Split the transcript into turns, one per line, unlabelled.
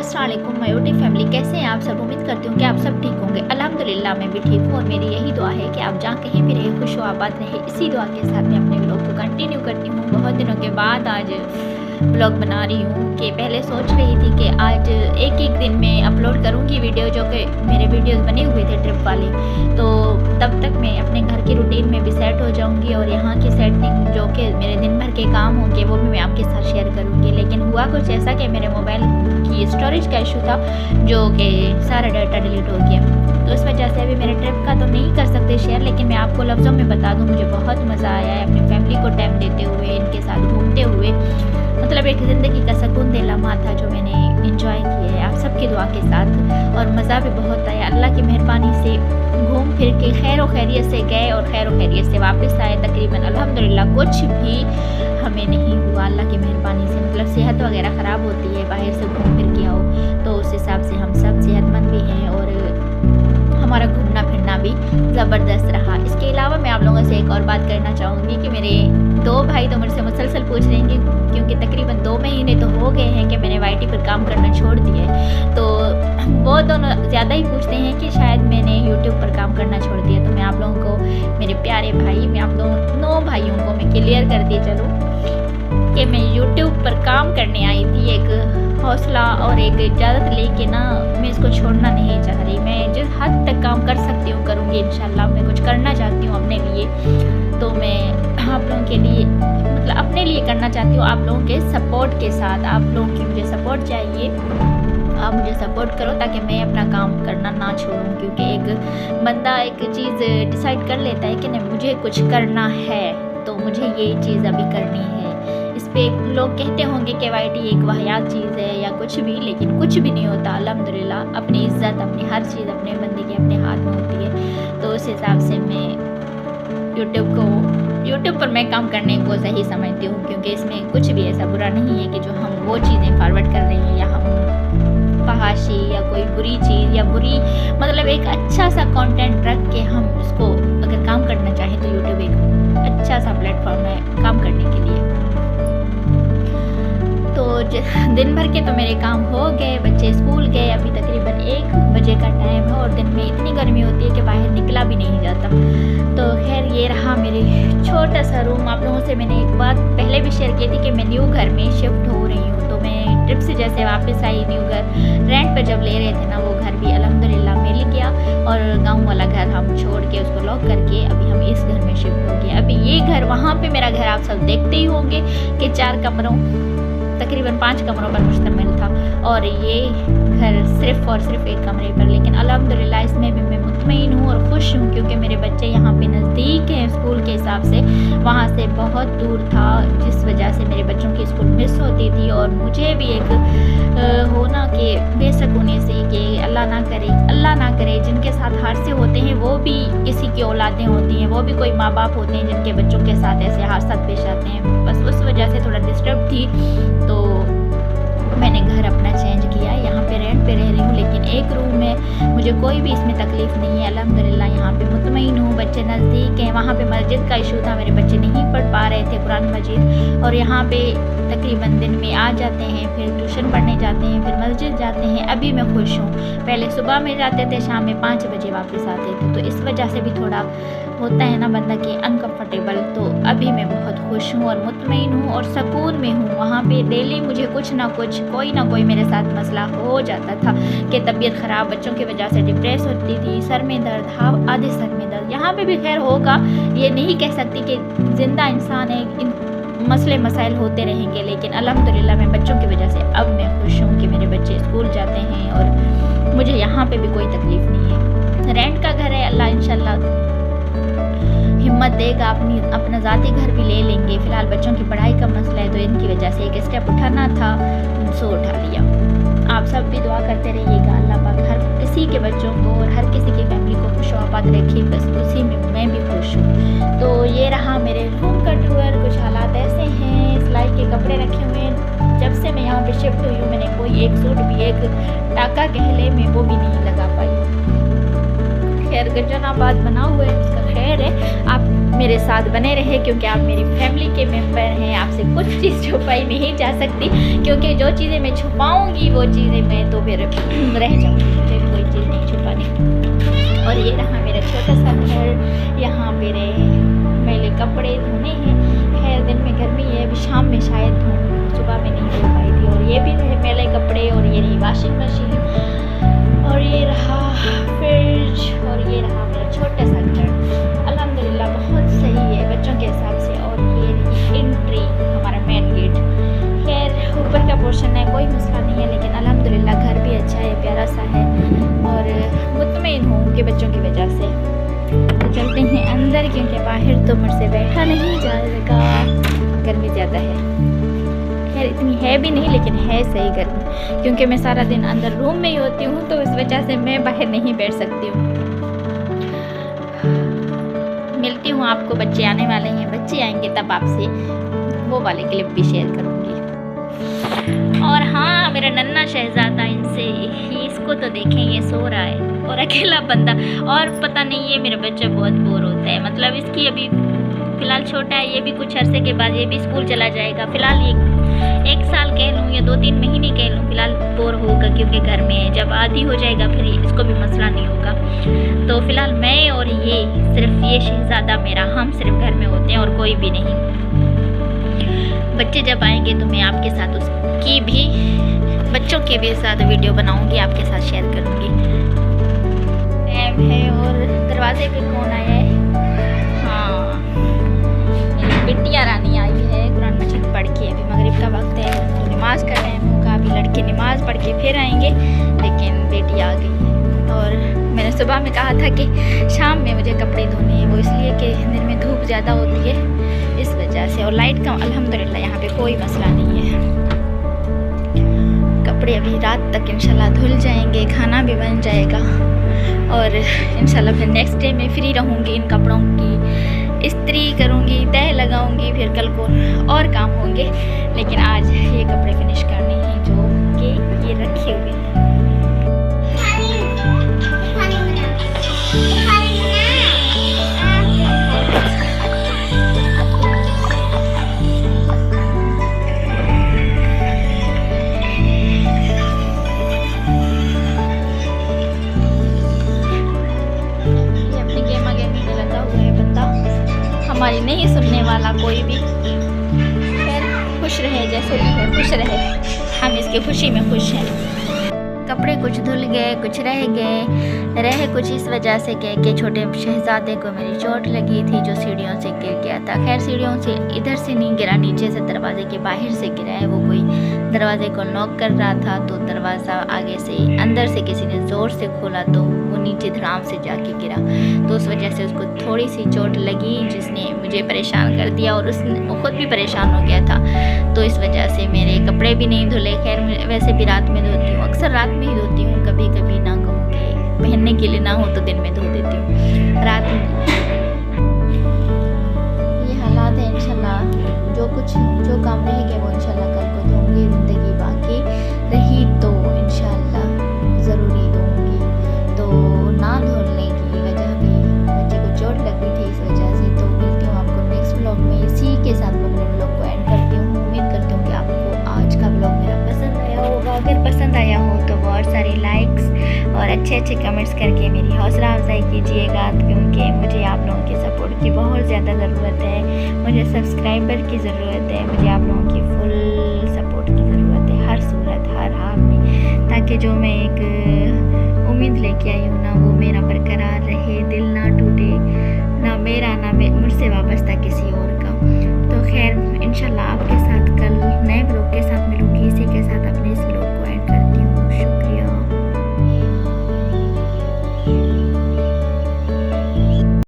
अस्सलाम वालेकुम my YouTube family, कैसे हैं आप सब। उम्मीद करती हूँ कि आप सब ठीक होंगे। अल्हम्दुलिल्लाह मैं भी ठीक हूँ और मेरी यही दुआ है कि आप जहाँ कहीं भी रहे खुश हो आबाद रहे। इसी दुआ के साथ मैं अपने व्लॉग को कंटिन्यू करती हूँ। बहुत दिनों के बाद आज व्लॉग बना रही हूँ कि पहले सोच रही थी कि आज एक दिन में अपलोड करूँगी वीडियो, जो कि मेरे वीडियोस बने हुए थे ट्रिप वाले, तो तब तक मैं अपने घर की रूटीन में भी सेट हो जाऊँगी और यहाँ की सेटिंग जो कि मेरे दिन भर के काम होंगे वो भी मैं आपके साथ शेयर करूँगी। लेकिन हुआ कुछ ऐसा कि मेरे मोबाइल की स्टोरेज का इशू था, जो कि सारा डाटा डिलीट हो गया। तो इस वजह से अभी मेरे ट्रिप का तो नहीं कर सकते शेयर, लेकिन मैं आपको लफ्ज़ों में बता दूँ, मुझे बहुत मज़ा आया है अपनी फैमिली को टाइम देते हुए, इनके साथ घूमते हुए। मतलब एक ज़िंदगी का सुकून दे लम्हा था जो मैंने इंजॉय किया है आप सबकी दुआ के साथ, और मज़ा भी बहुत आया। अल्लाह की मेहरबानी से घूम फिर के खैर व खैरियत से गए और खैर व खैरियत से वापस आए। तकरीबन अल्हम्दुलिल्लाह कुछ भी हमें नहीं हुआ अल्लाह की मेहरबानी से। मतलब सेहत वगैरह ख़राब होती है बाहर से घूम फिर के आओ, तो उस हिसाब से हम सब सेहतमंद भी हैं और हमारा घूमना फिरना भी ज़बरदस्त रहा। इसके अलावा मैं आप लोगों से एक और बात करना चाहूँगी कि मेरे दो भाई तो मुझसे मुसलसल पूछ रहे हैं, क्योंकि तकरीबन 2 महीने तो हो गए हैं कि मैंने वाईटी पर काम करना छोड़ दिया है, तो वो दोनों ज़्यादा ही पूछते हैं कि शायद मैंने यूट्यूब पर काम करना छोड़ दिया। तो मैं आप लोगों को, मेरे प्यारे भाई, मैं आप दोनों भाइयों को मैं क्लियर कर दी चलूँ कि मैं यूट्यूब पर काम करने आई थी एक हौसला और एक इजाज़त लेके ना, मैं इसको छोड़ना नहीं चाह रही। मैं जिस हद तक काम कर सकती हूँ करूँगी इंशाल्लाह। मैं कुछ करना चाहती हूँ अपने लिए, तो मैं आप लोगों के लिए, मतलब अपने लिए करना चाहती हूँ आप लोगों के सपोर्ट के साथ। आप लोगों की मुझे सपोर्ट चाहिए, आप मुझे सपोर्ट करो ताकि मैं अपना काम करना ना छोड़ूं। क्योंकि एक बंदा एक चीज़ डिसाइड कर लेता है कि नहीं मुझे कुछ करना है, तो मुझे ये चीज़ अभी करनी है। इस पे लोग कहते होंगे कि वाईटी एक वाहियात चीज़ है या कुछ भी, लेकिन कुछ भी नहीं होता अल्हम्दुलिल्लाह। अपनी इज़्ज़त, अपनी हर चीज़ अपने बंदे के अपने हाथ में होती है। तो उस हिसाब से मैं यूट्यूब पर मैं काम करने को सही समझती हूँ, क्योंकि इसमें कुछ भी ऐसा बुरा नहीं है कि जो हम वो चीज़ें फॉरवर्ड कर रहे हैं या हम फहाशी या कोई बुरी चीज़ या बुरी, मतलब एक अच्छा सा कंटेंट रख के हम उसको अगर काम करना चाहें तो यूट्यूब एक अच्छा सा प्लेटफॉर्म है काम करने के लिए। तो दिन भर के तो मेरे काम हो गए, बच्चे स्कूल गए, अभी तकरीबन 1 बजे का टाइम है और दिन में इतनी गर्मी होती है कि बाहर निकला भी नहीं जाता। तो खैर ये रहा मेरे छोटा सा रूम। आप लोगों से मैंने एक बात पहले भी शेयर की थी कि मैं न्यू घर में शिफ्ट हो रही हूँ। तो मैं ट्रिप से जैसे वापस आई, न्यू घर रेंट पर जब ले रहे थे ना, वो घर भी अल्हम्दुलिल्लाह मिल गया और गाँव वाला घर हम छोड़ के उसको लॉक करके अभी हम इस घर में शिफ्ट हो गए। अभी ये घर, वहाँ पर मेरा घर आप सब देखते ही होंगे कि 4 कमरों, तकरीबन 5 कमरों पर मुश्तमिल था, और ये घर सिर्फ़ और सिर्फ 1 कमरे पर। लेकिन अल्हम्दुलिल्लाह इसमें भी मैं मुतमईन हूँ और खुश हूँ, क्योंकि मेरे बच्चे यहाँ पे नज़दीक हैं स्कूल के हिसाब से, वहाँ से बहुत दूर था, जिस वजह से मेरे बच्चों की स्कूल मिस होती थी। और मुझे भी एक होना कि बेसकूनी से कि अल्लाह ना करे जिनके साथ हादसे होते हैं वो भी किसी की औलादें होती हैं, वो भी कोई माँ बाप होते हैं जिनके बच्चों के साथ ऐसे हादसा पेश आते हैं। बस उस वजह से थोड़ा डिस्टर्ब थी, तो मैंने घर अपना चेंज किया। यहाँ पे रेंट पे रह रही हूँ, लेकिन एक रूम में मुझे कोई भी इसमें तकलीफ़ नहीं है अल्हम्दुलिल्लाह। यहाँ पे मुतमईन हूँ, बच्चे नज़दीक हैं। वहाँ पे मस्जिद का इशू था, मेरे बच्चे नहीं पढ़ पा रहे थे कुरान मजीद, और यहाँ पे तकरीबन दिन में आ जाते हैं, फिर ट्यूशन पढ़ने जाते हैं, फिर मस्जिद जाते हैं। अभी मैं खुश हूँ। पहले सुबह में जाते थे, शाम में 5 बजे वापस आते थे, तो इस वजह से भी थोड़ा होता है ना बंदा कि अनकम्फर्टेबल। तो अभी मैं बहुत खुश हूँ और मुतमईन हूँ और सुकून में हूँ। वहाँ पे डेली मुझे कुछ ना कुछ, कोई ना कोई मेरे साथ मसला हो जाता था कि तबीयत ख़राब, बच्चों की वजह से डिप्रेस होती थी, सर में दर्द, आधे सर में दर्द। यहाँ पे भी खैर होगा, ये नहीं कह सकती कि ज़िंदा इंसान है, इन मसले मसाइल होते रहेंगे, लेकिन अल्हम्दुलिल्लाह मैं बच्चों की वजह से अब मैं खुश हूँ कि मेरे बच्चे स्कूल जाते हैं और मुझे यहाँ पे भी कोई तकलीफ़ नहीं है। रेंट का घर है, अल्लाह इंशाल्लाह हिम्मत देगा, अपना ज़ाती घर भी ले लेंगे। फ़िलहाल बच्चों की पढ़ाई का मसला है, तो इनकी वजह से एक स्टेप उठाना था, सो उठा लिया। आप सब भी दुआ करते रहिएगा, अल्लाह पाक हर किसी के बच्चों को और हर किसी की फैमिली को खुश आबाद रखे, बस उसी में मैं भी खुश हूँ। तो ये रहा मेरे रूम का टूर। कुछ हालात ऐसे हैं, सिलाई के कपड़े रखे हुए हैं। जब से मैं यहाँ पे शिफ्ट हुई हूँ, मैंने कोई एक सूट भी, एक टाका कह ले, मैं वो भी नहीं लगा पाई। खैर गंजनाबाद बना हुआ है, उसका खैर है। आप मेरे साथ बने रहे क्योंकि आप मेरी फैमिली के मेंबर हैं। आपसे कुछ चीज़ छुपाई नहीं जा सकती, क्योंकि जो चीज़ें मैं छुपाऊंगी वो चीज़ें मैं तो फिर रह जाऊँगी, मुझे कोई चीज़ नहीं छुपानी। और ये रहा मेरा छोटा सा घर, यहाँ मेरे मैले कपड़े धोने हैं। खैर दिन में गर्मी है, अभी शाम में शायद धोऊँ, सुबह में नहीं धो पाई थी। और ये भी रहे मैले कपड़े, और ये रही वॉशिंग मशीन, और ये रहा फ्रिज, और ये रहा मेरा छोटा सा घर। अल्हम्दुलिल्लाह बहुत सही है बच्चों के हिसाब से। और ये रही एंट्री, हमारा मेन गेट। खैर ऊपर का पोर्शन है, कोई मसला नहीं है, लेकिन अल्हम्दुलिल्लाह घर भी अच्छा है, प्यारा सा है, और मुतमईन हूँ कि बच्चों की वजह से। तो चलते हैं अंदर, क्योंकि बाहर तो मुझसे बैठा नहीं जाएगा, गर्मी ज़्यादा है। खैर इतनी है भी नहीं, लेकिन है सही गर्मी, क्योंकि मैं सारा दिन अंदर रूम में ही होती हूँ, तो इस वजह से मैं बाहर नहीं बैठ सकती हूँ। मिलती हूँ आपको, बच्चे आने वाले हैं, बच्चे आएंगे तब आपसे वो वाले क्लिप भी शेयर करूँगी। और हाँ, मेरा नन्ना शहजादा, इनसे इसको तो देखें, ये सो रहा है, और अकेला बंदा। और पता नहीं, ये मेरा बच्चा बहुत बोर होता है, मतलब इसकी अभी फ़िलहाल छोटा है, ये भी कुछ अरसे के बाद ये भी स्कूल चला जाएगा। फ़िलहाल ये 1 साल कह लूँ या 2-3 महीने कह लूँ, फ़िलहाल बोर होगा क्योंकि घर में है। जब आदी हो जाएगा फिर इसको भी मसला नहीं होगा। तो फ़िलहाल मैं और ये, सिर्फ ये शहज़ादा मेरा, हम सिर्फ घर में होते हैं और कोई भी नहीं। बच्चे जब आएंगे तो मैं आपके साथ उसकी भी, बच्चों के भी साथ वीडियो बनाऊँगी, आपके साथ शेयर करूँगी। टाइम है और दरवाजे पे कौन आया है? हाँ, मेरी बिटिया रानी आई है कुरान मजीद पढ़ के। अभी मगरिब का वक्त है, तो नमाज़ कर रहे हैं होगा, अभी लड़के नमाज़ पढ़ के फिर आएंगे, लेकिन बेटी आ गई है। और मैंने सुबह में कहा था कि शाम में मुझे कपड़े धोने हैं, वो इसलिए कि दिन में धूप ज़्यादा होती है इस वजह से। और लाइट का अल्हम्दुलिल्लाह यहाँ पे कोई मसला नहीं है। कपड़े अभी रात तक इंशाल्लाह धुल जाएंगे, खाना भी बन जाएगा, और इंशाल्लाह फिर नेक्स्ट डे में फ्री रहूँगी। इन कपड़ों की इस्त्री करूँगी, तह लगाऊँगी, फिर कल को और काम होंगे, लेकिन आज ये कपड़े फिनिश करने हैं जो कि ये रखे हुए हैं। हमारी नहीं सुनने वाला कोई भी। खैर खुश रहे, जैसे भी है खुश रहे, हम इसकी खुशी में खुश हैं। कपड़े कुछ धुल गए, कुछ रहे कुछ इस वजह से कि छोटे शहजादे को मेरी चोट लगी थी, जो सीढ़ियों से गिर गया था। खैर सीढ़ियों से इधर से नहीं गिरा, नीचे से दरवाजे के बाहर से गिरा है। वो कोई दरवाजे को नॉक कर रहा था, तो दरवाज़ा आगे से अंदर से किसी ने ज़ोर से खोला, तो वो नीचे धड़ाम से जाके गिरा। तो उस वजह से उसको थोड़ी सी चोट लगी, जिसने मुझे परेशान कर दिया, और वो खुद भी परेशान हो गया था। तो इस वजह से मेरे कपड़े भी नहीं धुले। खैर वैसे भी रात में धोती हूँ, अक्सर रात में ही धोती हूँ, कभी कभी ना कहूँ कि पहनने के लिए ना हो तो दिन में धो देती हूँ, रात में। ये हालात है। इंशाल्लाह जो काम रह गए वो इंशाल्लाह कल को दूँगी। ज़िंदगी बाकी रही तो इंशाल्लाह ज़रूरी दूँगी। तो ना धोने की वजह भी बच्चे को चोट लगी थी, इस वजह से। तो मिलती हूँ आपको नेक्स्ट व्लॉग में। इसी के साथ मैं अपने व्लॉग को एंड करती हूँ। उम्मीद करती हूँ कि आपको आज का व्लॉग मेरा पसंद आया होगा। अगर पसंद आया हो तो बहुत सारे लाइक्स और अच्छे कमेंट्स करके मेरी हौसला अफजाई कीजिएगा, क्योंकि मुझे आप लोगों के सपोर्ट की बहुत ज़्यादा ज़रूरत है। मुझे सब्सक्राइबर की ज़रूरत है, मुझे आप लोगों की फुल सपोर्ट की ज़रूरत है, हर सूरत हर हाल में, ताकि जो मैं एक उम्मीद लेके आई हूँ ना, वो मेरा बरकरार रहे, दिल ना टूटे, ना मेरा ना मुझसे वाबस्ता किसी और।